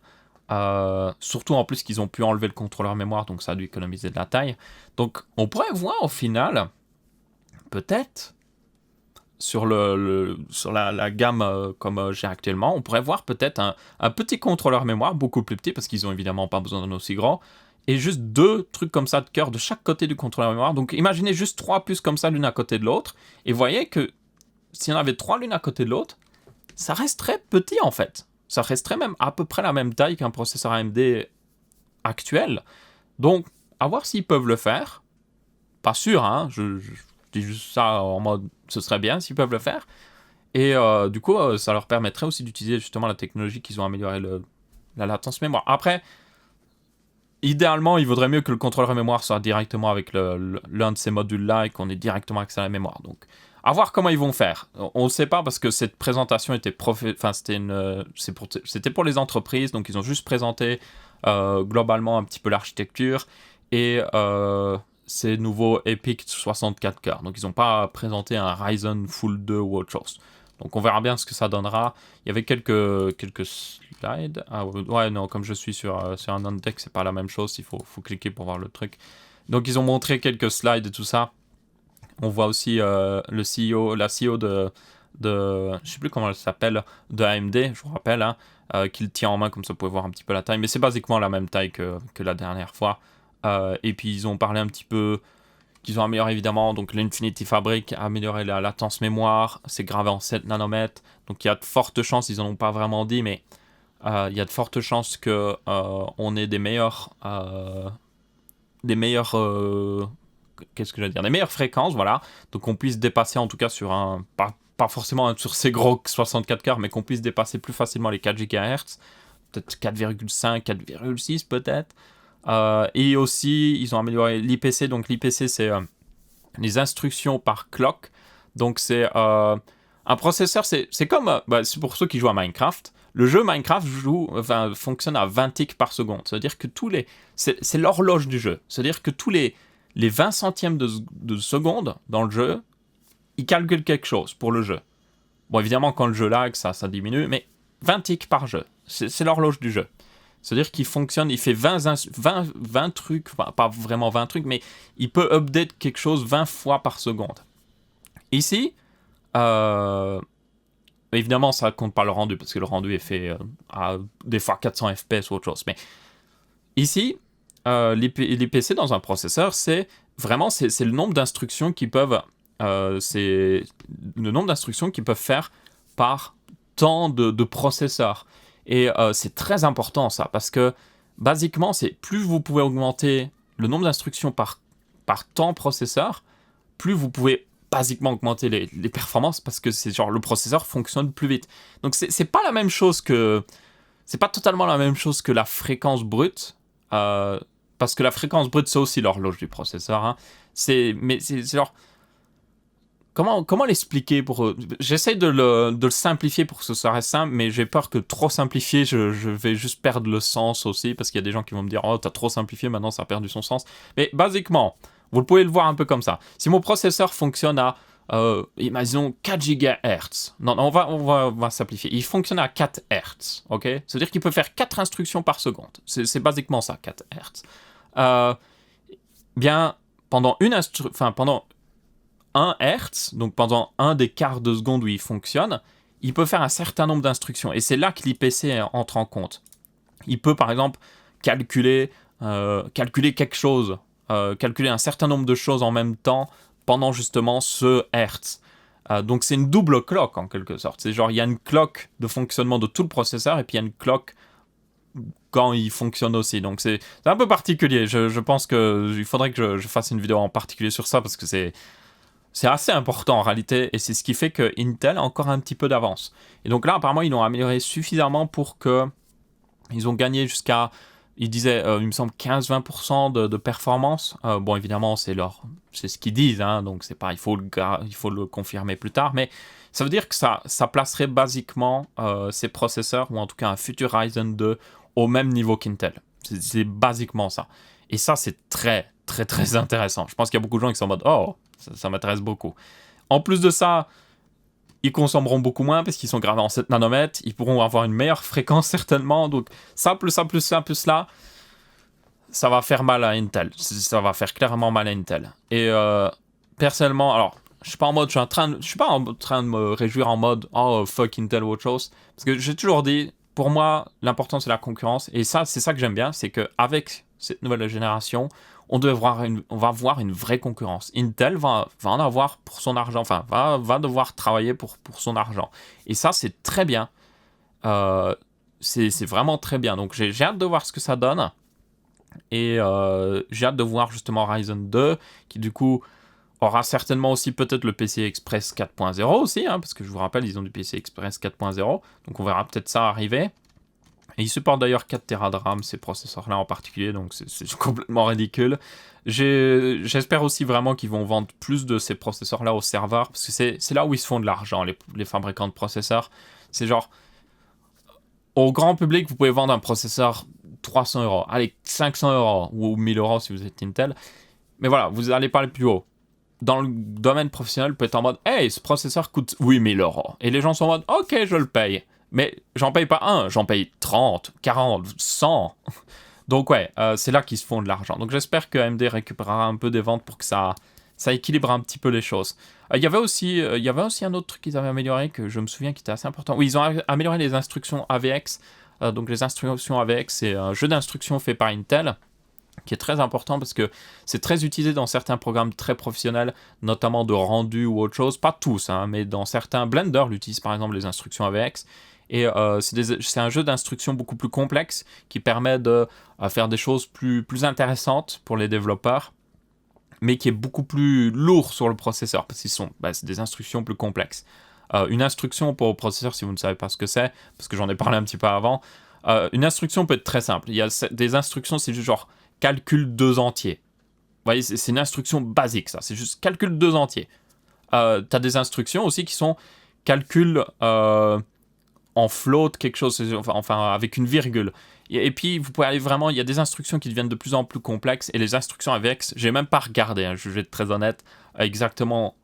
Speaker 1: Surtout en plus qu'ils ont pu enlever le contrôleur mémoire, donc ça a dû économiser de la taille. Donc on pourrait voir au final, peut-être, sur la gamme comme j'ai actuellement, on pourrait voir peut-être un petit contrôleur mémoire, beaucoup plus petit, parce qu'ils ont évidemment pas besoin d'un aussi grand, et juste 2 trucs comme ça de cœur de chaque côté du contrôleur mémoire. Donc imaginez juste 3 puces comme ça l'une à côté de l'autre, et voyez que s'il y en avait 3 l'une à côté de l'autre, ça reste très petit en fait. Ça resterait même à peu près la même taille qu'un processeur AMD actuel. Donc, à voir s'ils peuvent le faire. Pas sûr, hein. Je dis juste ça en mode, ce serait bien s'ils peuvent le faire. Et du coup, ça leur permettrait aussi d'utiliser justement la technologie qu'ils ont amélioré la latence mémoire. Après, idéalement, il vaudrait mieux que le contrôleur mémoire soit directement avec l'un de ces modules-là et qu'on ait directement accès à la mémoire. Donc, à voir comment ils vont faire. On ne sait pas parce que cette présentation était c'était pour les entreprises, donc ils ont juste présenté globalement un petit peu l'architecture et ces nouveaux Epic 64 cœurs. Donc ils n'ont pas présenté un Ryzen Full 2 ou autre chose. Donc on verra bien ce que ça donnera. Il y avait quelques slides. Ah ouais, non, comme je suis sur un on-deck, c'est pas la même chose. Il faut cliquer pour voir le truc. Donc ils ont montré quelques slides et tout ça. On voit aussi la CEO de je sais plus comment elle s'appelle, de AMD, je vous rappelle, hein, qu'il tient en main, comme ça vous pouvez voir un petit peu la taille, mais c'est basiquement la même taille que la dernière fois. Et puis ils ont parlé un petit peu qu'ils ont amélioré évidemment, donc l'Infinity Fabric a amélioré la latence mémoire, c'est gravé en 7 nanomètres, donc il y a de fortes chances, ils en ont pas vraiment dit, mais il y a de fortes chances que on ait des meilleures qu'est-ce que je veux dire, des meilleures fréquences, voilà. Donc on puisse dépasser en tout cas sur pas forcément sur ces gros 64 Hz, mais qu'on puisse dépasser plus facilement les 4 GHz, peut-être 4,5, 4,6 peut-être. Et aussi, ils ont amélioré l'IPC. Donc l'IPC, c'est les instructions par clock. Donc c'est un processeur, c'est comme, c'est pour ceux qui jouent à Minecraft. Le jeu Minecraft fonctionne à 20 ticks par seconde. C'est-à-dire que c'est l'horloge du jeu. C'est-à-dire que tous les 20 centièmes de seconde dans le jeu, il calcule quelque chose pour le jeu. Bon, évidemment, quand le jeu lag, ça diminue, mais 20 ticks par jeu. C'est l'horloge du jeu. C'est-à-dire qu'il fonctionne, il fait 20 trucs, enfin, pas vraiment 20 trucs, mais il peut update quelque chose 20 fois par seconde. Ici, évidemment, ça compte pas le rendu, parce que le rendu est fait à des fois 400 FPS ou autre chose. Mais ici, l'IPC dans un processeur, c'est le nombre d'instructions qui peuvent faire par temps de processeur. Et c'est très important ça, parce que basiquement, c'est plus vous pouvez augmenter le nombre d'instructions par temps processeur, plus vous pouvez basiquement augmenter les performances, parce que c'est genre le processeur fonctionne plus vite. Donc c'est pas la même chose que, c'est pas totalement la même chose que la fréquence brute, parce que la fréquence brute c'est aussi l'horloge du processeur. Hein. Mais c'est genre comment l'expliquer pour... J'essaie de le simplifier pour que ce soit simple, mais j'ai peur que trop simplifier, je vais juste perdre le sens aussi, parce qu'il y a des gens qui vont me dire « Oh, t'as trop simplifié, maintenant ça a perdu son sens. » Mais basiquement, vous pouvez le voir un peu comme ça. Si mon processeur fonctionne à, imaginons, 4 GHz. Non, on va simplifier. Il fonctionne à 4 Hz, ok? C'est-à-dire qu'il peut faire 4 instructions par seconde. C'est basiquement ça, 4 Hz. Bien, pendant 1 Hz, donc pendant un des quarts de seconde où il fonctionne, il peut faire un certain nombre d'instructions. Et c'est là que l'IPC entre en compte. Il peut, par exemple, calculer quelque chose, calculer un certain nombre de choses en même temps pendant justement ce Hertz. Donc c'est une double clock en quelque sorte. C'est genre, il y a une clock de fonctionnement de tout le processeur et puis il y a une clock quand il fonctionne aussi. Donc c'est un peu particulier. Je pense qu'il faudrait que je fasse une vidéo en particulier sur ça, parce que c'est assez important en réalité, et c'est ce qui fait que Intel a encore un petit peu d'avance. Et donc là, apparemment, ils l'ont amélioré suffisamment pour que ils ont gagné jusqu'à, ils disaient, il me semble, 15-20% de performance. Bon, évidemment, c'est ce qu'ils disent, hein, donc c'est pas, il faut le confirmer plus tard, mais ça veut dire que ça placerait basiquement ces processeurs, ou en tout cas un futur Ryzen 2, au même niveau qu'Intel. C'est basiquement ça. Et ça, c'est très, très, très intéressant. Je pense qu'il y a beaucoup de gens qui sont en mode « Oh !» Ça m'intéresse beaucoup. En plus de ça, ils consommeront beaucoup moins parce qu'ils sont gravés en 7 nanomètres. Ils pourront avoir une meilleure fréquence certainement. Donc ça, plus ça, plus ça, plus là, ça va faire mal à Intel. Ça va faire clairement mal à Intel. Et personnellement, alors, je suis pas en train de me réjouir en mode « Oh, fuck Intel » ou autre chose. Parce que j'ai toujours dit, pour moi, l'important c'est la concurrence. Et ça, c'est ça que j'aime bien, c'est qu'avec cette nouvelle génération, on va voir une vraie concurrence. Intel va en avoir pour son argent, enfin, va devoir travailler pour son argent. Et ça, c'est très bien. C'est vraiment très bien. Donc, j'ai hâte de voir ce que ça donne. Et j'ai hâte de voir justement Ryzen 2, qui du coup aura certainement aussi peut-être le PCI Express 4.0 aussi, hein, parce que je vous rappelle, ils ont du PCI Express 4.0. Donc, on verra peut-être ça arriver. Et ils supportent d'ailleurs 4 Tera de RAM, ces processeurs-là en particulier, donc c'est complètement ridicule. J'espère aussi vraiment qu'ils vont vendre plus de ces processeurs-là au serveur, parce que c'est là où ils se font de l'argent, les fabricants de processeurs. C'est genre, au grand public, vous pouvez vendre un processeur 300 €, allez, 500 € ou 1000 € si vous êtes Intel. Mais voilà, vous n'allez pas aller plus haut. Dans le domaine professionnel, vous pouvez être en mode « Hey, ce processeur coûte 8000 €. » Et les gens sont en mode « Ok, je le paye. » Mais j'en paye pas un, j'en paye 30, 40, 100. Donc ouais, c'est là qu'ils se font de l'argent. Donc j'espère que AMD récupérera un peu des ventes pour que ça équilibre un petit peu les choses. Il y avait aussi un autre truc qu'ils avaient amélioré, que je me souviens qui était assez important. Oui, ils ont amélioré les instructions AVX. Donc les instructions AVX, c'est un jeu d'instructions fait par Intel, qui est très important parce que c'est très utilisé dans certains programmes très professionnels, notamment de rendu ou autre chose. Pas tous, hein, mais dans certains. Blender l'utilise par exemple, les instructions AVX. Et c'est un jeu d'instruction beaucoup plus complexe qui permet de faire des choses plus intéressantes pour les développeurs, mais qui est beaucoup plus lourd sur le processeur, parce que c'est des instructions plus complexes. Une instruction pour le processeur, si vous ne savez pas ce que c'est, parce que j'en ai parlé un petit peu avant, une instruction peut être très simple. Il y a des instructions, c'est juste genre calcul 2 entiers. Vous voyez, c'est une instruction basique, ça. C'est juste calcul 2 entiers. T'as des instructions aussi qui sont calcul en float, quelque chose, enfin avec une virgule. Et puis, vous pouvez aller vraiment, il y a des instructions qui deviennent de plus en plus complexes, et les instructions avec, j'ai même pas regardé, hein, je vais être très honnête, exactement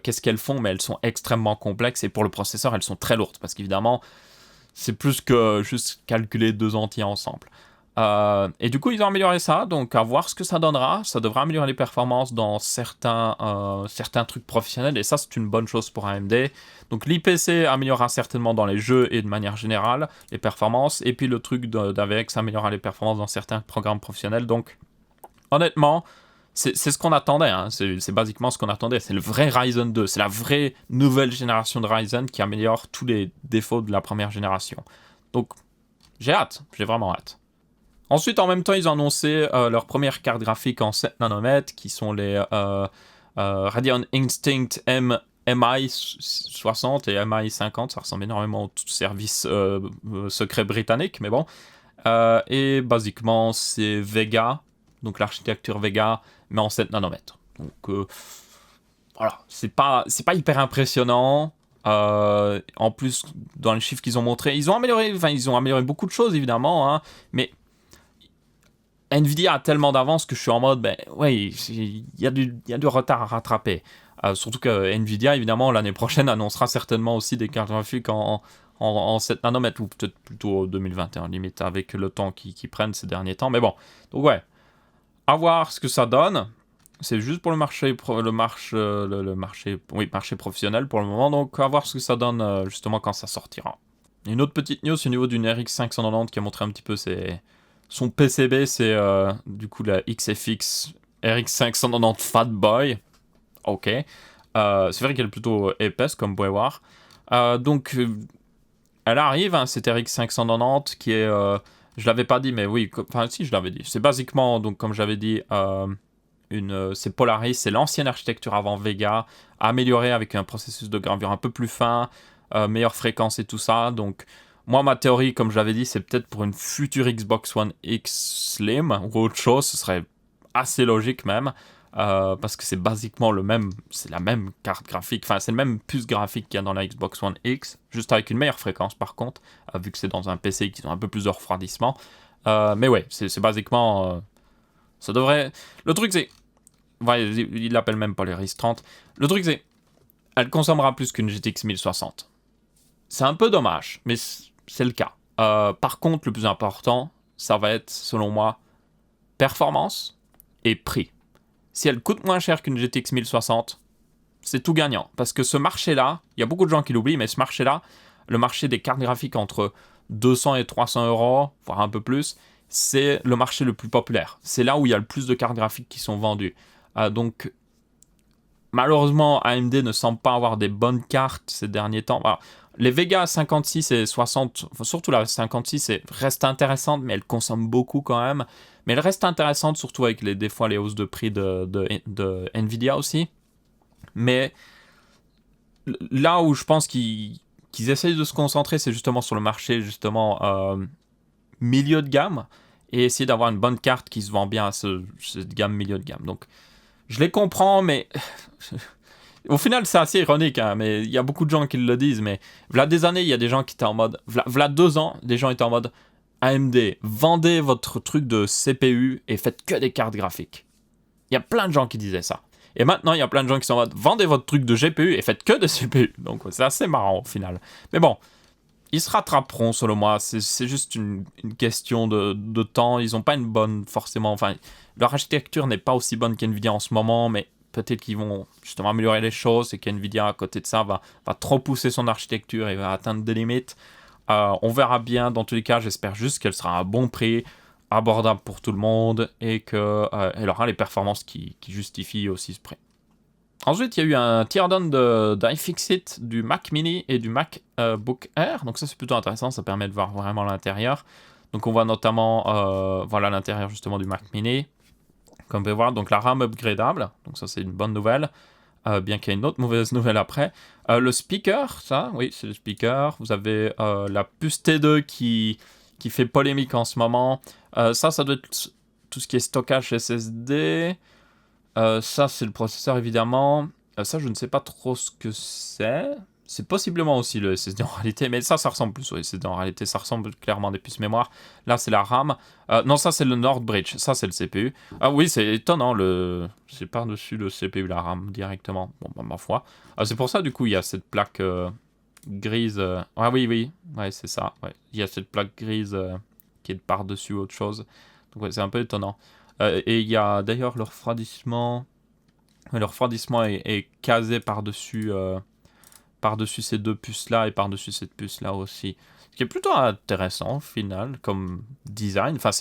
Speaker 1: qu'est-ce qu'elles font, mais elles sont extrêmement complexes, et pour le processeur, elles sont très lourdes, parce qu'évidemment, c'est plus que juste calculer 2 entiers ensemble. Et du coup, ils ont amélioré ça, donc à voir ce que ça donnera. Ça devrait améliorer les performances dans certains trucs professionnels, et ça, c'est une bonne chose pour AMD. Donc l'IPC améliorera certainement dans les jeux et de manière générale les performances, et puis le truc d'AVX améliorera les performances dans certains programmes professionnels. Donc, honnêtement, c'est ce qu'on attendait, hein. C'est basiquement ce qu'on attendait. C'est le vrai Ryzen 2, c'est la vraie nouvelle génération de Ryzen qui améliore tous les défauts de la première génération. Donc, j'ai vraiment hâte. Ensuite, en même temps, ils ont annoncé leur première carte graphique en 7 nanomètres, qui sont les Radeon Instinct MI 60 et MI 50. Ça ressemble énormément au service secret britannique, mais bon. Et basiquement, c'est Vega, donc l'architecture Vega, mais en 7 nanomètres. Donc, voilà, c'est pas hyper impressionnant. En plus, dans les chiffres qu'ils ont montrés, ils ont amélioré beaucoup de choses, évidemment, hein, mais Nvidia a tellement d'avance que je suis en mode, il y a du retard à rattraper. Surtout que Nvidia, évidemment, l'année prochaine annoncera certainement aussi des cartes graphiques en 7 nanomètres, ou peut-être plutôt 2021, limite, avec le temps qu'ils prennent ces derniers temps. Mais bon, donc ouais, à voir ce que ça donne. C'est juste pour le marché professionnel pour le moment, donc à voir ce que ça donne justement quand ça sortira. Une autre petite news au niveau d'une RX 590 qui a montré un petit peu son PCB, c'est du coup la XFX RX 590 Fat Boy. Ok. C'est vrai qu'elle est plutôt épaisse, comme vous pouvez voir. Donc, elle arrive, hein, cette RX 590 qui est... je l'avais pas dit, mais oui, enfin si, je l'avais dit. C'est basiquement, donc comme j'avais dit, c'est Polaris, c'est l'ancienne architecture avant Vega, améliorée avec un processus de gravure un peu plus fin, meilleure fréquence et tout ça. Donc, moi, ma théorie, comme je l'avais dit, c'est peut-être pour une future Xbox One X Slim ou autre chose. Ce serait assez logique même, parce que c'est basiquement c'est la même carte graphique, enfin c'est le même puce graphique qu'il y a dans la Xbox One X, juste avec une meilleure fréquence par contre, vu que c'est dans un PC qui a un peu plus de refroidissement. Mais ouais, c'est basiquement... ça devrait... Le truc c'est... il l'appelle même Polaris 30. Le truc c'est... Elle consommera plus qu'une GTX 1060. C'est un peu dommage, mais c'est le cas. Par contre, le plus important, ça va être, selon moi, performance et prix. Si elle coûte moins cher qu'une GTX 1060, c'est tout gagnant. Parce que ce marché-là, il y a beaucoup de gens qui l'oublient, mais ce marché-là, le marché des cartes graphiques entre 200 et 300 euros, voire un peu plus, c'est le marché le plus populaire. C'est là où il y a le plus de cartes graphiques qui sont vendues. Donc, malheureusement, AMD ne semble pas avoir des bonnes cartes ces derniers temps. Alors, les Vega 56 et 60, surtout la 56, reste intéressante, mais elle consomme beaucoup quand même. Mais elle reste intéressante, surtout avec des fois les hausses de prix de Nvidia aussi. Mais là où je pense qu'ils essayent de se concentrer, c'est justement sur le marché justement milieu de gamme, et essayer d'avoir une bonne carte qui se vend bien à cette gamme milieu de gamme. Donc, je les comprends, mais... Au final, c'est assez ironique, hein, mais il y a beaucoup de gens qui le disent, mais voilà des années, il y a des gens qui étaient en mode... Voilà 2 ans, des gens étaient en mode AMD, vendez votre truc de CPU et faites que des cartes graphiques. Il y a plein de gens qui disaient ça. Et maintenant, il y a plein de gens qui sont en mode vendez votre truc de GPU et faites que de CPU. Donc, c'est assez marrant au final. Mais bon, ils se rattraperont selon moi. C'est juste une question de temps. Ils n'ont pas une bonne, forcément... Enfin, leur architecture n'est pas aussi bonne qu'NVIDIA en ce moment, mais... Peut-être qu'ils vont justement améliorer les choses et qu'NVIDIA, à côté de ça, va trop pousser son architecture et va atteindre des limites. On verra bien. Dans tous les cas, j'espère juste qu'elle sera à un bon prix, abordable pour tout le monde et qu'elle aura les performances qui justifient aussi ce prix. Ensuite, il y a eu un teardown d'iFixit du Mac Mini et du MacBook Air. Donc ça, c'est plutôt intéressant. Ça permet de voir vraiment l'intérieur. Donc on voit notamment voilà l'intérieur justement du Mac Mini. Comme vous pouvez voir, donc la RAM upgradable. Donc ça, c'est une bonne nouvelle. Bien qu'il y ait une autre mauvaise nouvelle après. Le speaker, ça, oui, c'est le speaker. Vous avez la puce T2 qui fait polémique en ce moment. Ça doit être tout ce qui est stockage SSD. Ça, c'est le processeur, évidemment. Ça, je ne sais pas trop ce que c'est. C'est possiblement aussi le SSD en réalité, mais ça ressemble plus au SSD en réalité. Ça ressemble clairement à des puces mémoire. Là, c'est la RAM. Non, ça, c'est le Northbridge. Ça, c'est le CPU. Ah oui, c'est étonnant. C'est par-dessus le CPU, la RAM, directement. Bon, bah, ma foi. C'est pour ça, du coup, il y a cette plaque grise. Ah oui, oui. Ouais, c'est ça. Ouais. Il y a cette plaque grise qui est par-dessus autre chose. Donc, ouais, c'est un peu étonnant. Et il y a d'ailleurs le refroidissement. Le refroidissement est casé par-dessus ces deux puces-là et par-dessus cette puce-là aussi. Ce qui est plutôt intéressant au final comme design. Enfin,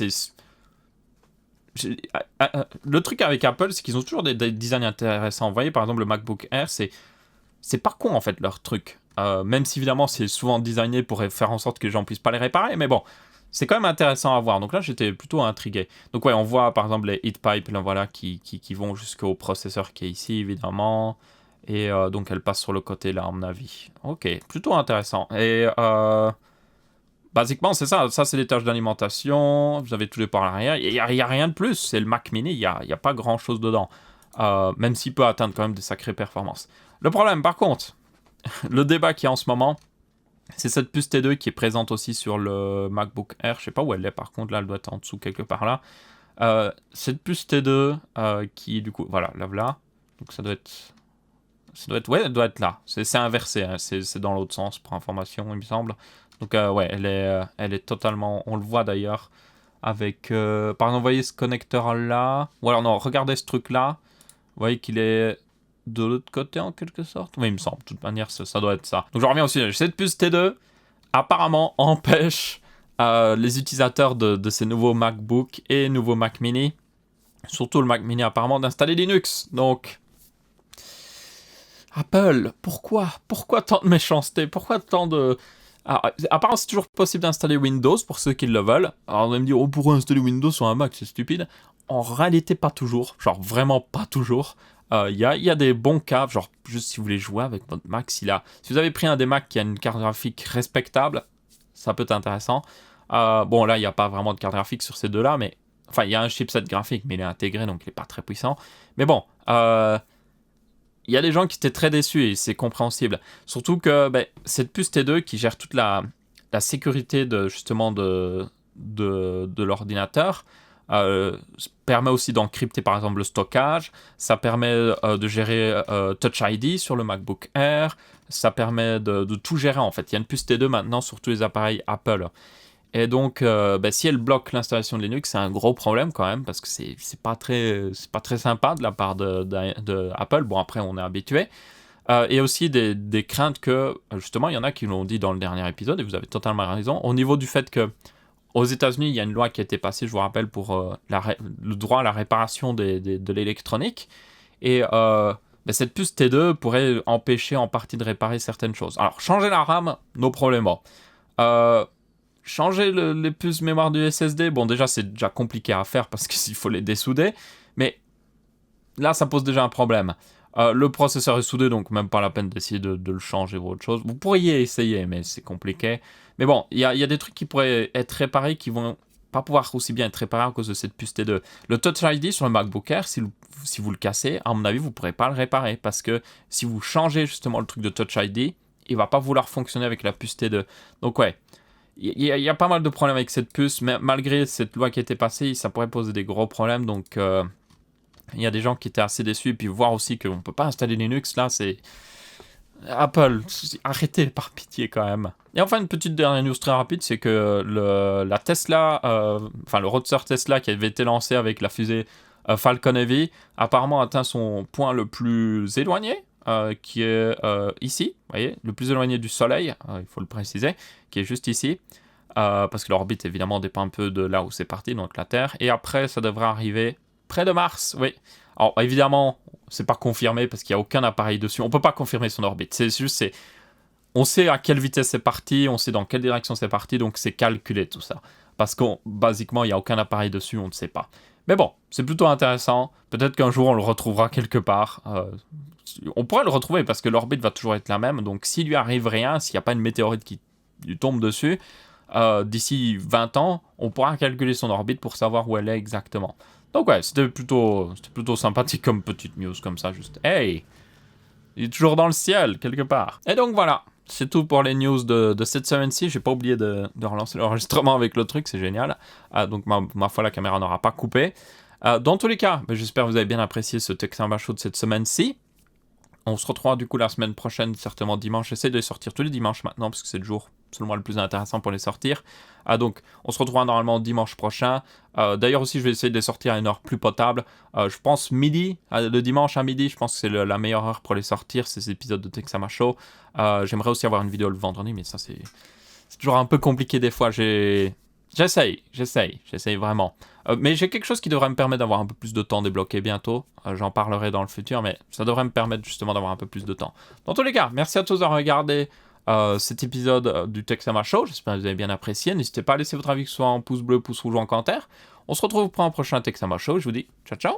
Speaker 1: le truc avec Apple, c'est qu'ils ont toujours des designs intéressants. Vous voyez, par exemple, le MacBook Air, c'est pas con en fait leur truc. Même si évidemment c'est souvent designé pour faire en sorte que les gens puissent pas les réparer, mais bon, c'est quand même intéressant à voir. Donc là, j'étais plutôt intrigué. Donc ouais, on voit par exemple les heat pipes là, voilà, qui vont jusqu'au processeur qui est ici, évidemment. Et donc elle passe sur le côté là, à mon avis. Ok, plutôt intéressant. Et basiquement, c'est ça. Ça, c'est les tâches d'alimentation. Vous avez tous les ports à l'arrière. Il n'y a rien de plus. C'est le Mac Mini. Il y a pas grand-chose dedans. Même s'il peut atteindre quand même des sacrées performances. Le problème, par contre, le débat qu'il y a en ce moment, c'est cette puce T2 qui est présente aussi sur le MacBook Air. Je sais pas où elle est par contre, là elle doit être en dessous quelque part là. Cette puce T2 qui du coup, voilà, là. Donc ouais, elle doit être là. C'est inversé, hein. C'est dans l'autre sens pour information, il me semble. Donc ouais, elle est totalement, on le voit d'ailleurs avec, par exemple, vous voyez ce connecteur là. Ou alors non, regardez ce truc là. Vous voyez qu'il est de l'autre côté en quelque sorte. Oui, il me semble. De toute manière, ça doit être ça. Donc je reviens aussi. Cette puce T2 apparemment empêche les utilisateurs de ces nouveaux MacBook et nouveaux Mac Mini, surtout le Mac Mini apparemment, d'installer Linux. Donc Apple, pourquoi tant de méchanceté? Pourquoi tant de... Ah, apparemment, c'est toujours possible d'installer Windows pour ceux qui le veulent. Alors, on va me dire, on pourrait installer Windows sur un Mac, c'est stupide. En réalité, pas toujours. Genre, vraiment pas toujours. Il y a des bons cas, genre, juste si vous voulez jouer avec votre Mac, si vous avez pris un des Macs qui a une carte graphique respectable, ça peut être intéressant. Bon, là, il n'y a pas vraiment de carte graphique sur ces deux-là, mais... Enfin, il y a un chipset graphique, mais il est intégré, donc il n'est pas très puissant. Mais bon, il y a des gens qui étaient très déçus et c'est compréhensible. Surtout que cette puce T2 qui gère toute la sécurité justement de l'ordinateur permet aussi d'encrypter par exemple le stockage. Ça permet de gérer Touch ID sur le MacBook Air. Ça permet de tout gérer en fait. Il y a une puce T2 maintenant sur tous les appareils Apple. Et donc, si elle bloque l'installation de Linux, c'est un gros problème quand même, parce que c'est pas très sympa de la part de Apple. Bon, après, on est habitué. Et aussi des craintes que, justement, il y en a qui l'ont dit dans le dernier épisode, et vous avez totalement raison, au niveau du fait que aux États-Unis, il y a une loi qui a été passée, je vous rappelle, pour le droit à la réparation de l'électronique. Et cette puce T2 pourrait empêcher en partie de réparer certaines choses. Alors, changer la RAM, no problemo. Changer les puces mémoire du SSD, bon déjà c'est déjà compliqué à faire parce qu'il faut les dessouder, mais là ça pose déjà un problème. Le processeur est soudé, donc même pas la peine d'essayer de le changer ou autre chose. Vous pourriez essayer, mais c'est compliqué. Mais bon, il y a des trucs qui pourraient être réparés qui vont pas pouvoir aussi bien être réparés à cause de cette puce T2. Le Touch ID sur le MacBook Air, si vous le cassez, à mon avis, vous pourrez pas le réparer parce que si vous changez justement le truc de Touch ID, il va pas vouloir fonctionner avec la puce T2. Donc ouais, il y a pas mal de problèmes avec cette puce, mais malgré cette loi qui a été passée, ça pourrait poser des gros problèmes. Donc, il y a des gens qui étaient assez déçus. Et puis, voir aussi qu'on ne peut pas installer Linux, là, c'est... Apple, arrêtez par pitié quand même. Et enfin, une petite dernière news très rapide, c'est que la Tesla, le roadster Tesla qui avait été lancé avec la fusée Falcon Heavy, apparemment atteint son point le plus éloigné, qui est ici, vous voyez, le plus éloigné du Soleil, il faut le préciser, qui est juste ici, parce que l'orbite évidemment dépend un peu de là où c'est parti, donc la Terre, et après ça devrait arriver près de Mars, oui. Alors évidemment, c'est pas confirmé parce qu'il n'y a aucun appareil dessus. On peut pas confirmer son orbite. C'est juste, on sait à quelle vitesse c'est parti, on sait dans quelle direction c'est parti, donc c'est calculé tout ça. Parce que, basiquement, il n'y a aucun appareil dessus, on ne sait pas. Mais bon, c'est plutôt intéressant. Peut-être qu'un jour, on le retrouvera quelque part. On pourrait le retrouver parce que l'orbite va toujours être la même. Donc, s'il lui arrive rien, s'il n'y a pas une météorite qui lui tombe dessus, d'ici 20 ans, on pourra calculer son orbite pour savoir où elle est exactement. Donc ouais, c'était plutôt sympathique comme petite news comme ça, juste « Hey, il est toujours dans le ciel, quelque part ». Et donc voilà, c'est tout pour les news de cette semaine-ci. J'ai pas oublié de relancer l'enregistrement avec le truc, c'est génial. Donc ma foi, la caméra n'aura pas coupé. Dans tous les cas, j'espère que vous avez bien apprécié ce Tech Samba Show de cette semaine-ci. On se retrouvera du coup la semaine prochaine, certainement dimanche. J'essaie de les sortir tous les dimanches maintenant, parce que c'est le jour, selon moi, le plus intéressant pour les sortir. Donc, on se retrouvera normalement dimanche prochain. D'ailleurs aussi, je vais essayer de les sortir à une heure plus potable. Je pense midi, le dimanche à midi, je pense que c'est la meilleure heure pour les sortir, ces épisodes de Tech Samba Show. J'aimerais aussi avoir une vidéo le vendredi, mais ça, c'est toujours un peu compliqué des fois. J'essaye vraiment. Mais j'ai quelque chose qui devrait me permettre d'avoir un peu plus de temps débloqué bientôt. J'en parlerai dans le futur, mais ça devrait me permettre justement d'avoir un peu plus de temps. Dans tous les cas, merci à tous d'avoir regardé cet épisode du Tech Samba Show. J'espère que vous avez bien apprécié. N'hésitez pas à laisser votre avis, que ce soit en pouce bleu, pouce rouge ou en commentaire. On se retrouve pour un prochain Tech Samba Show. Je vous dis ciao ciao.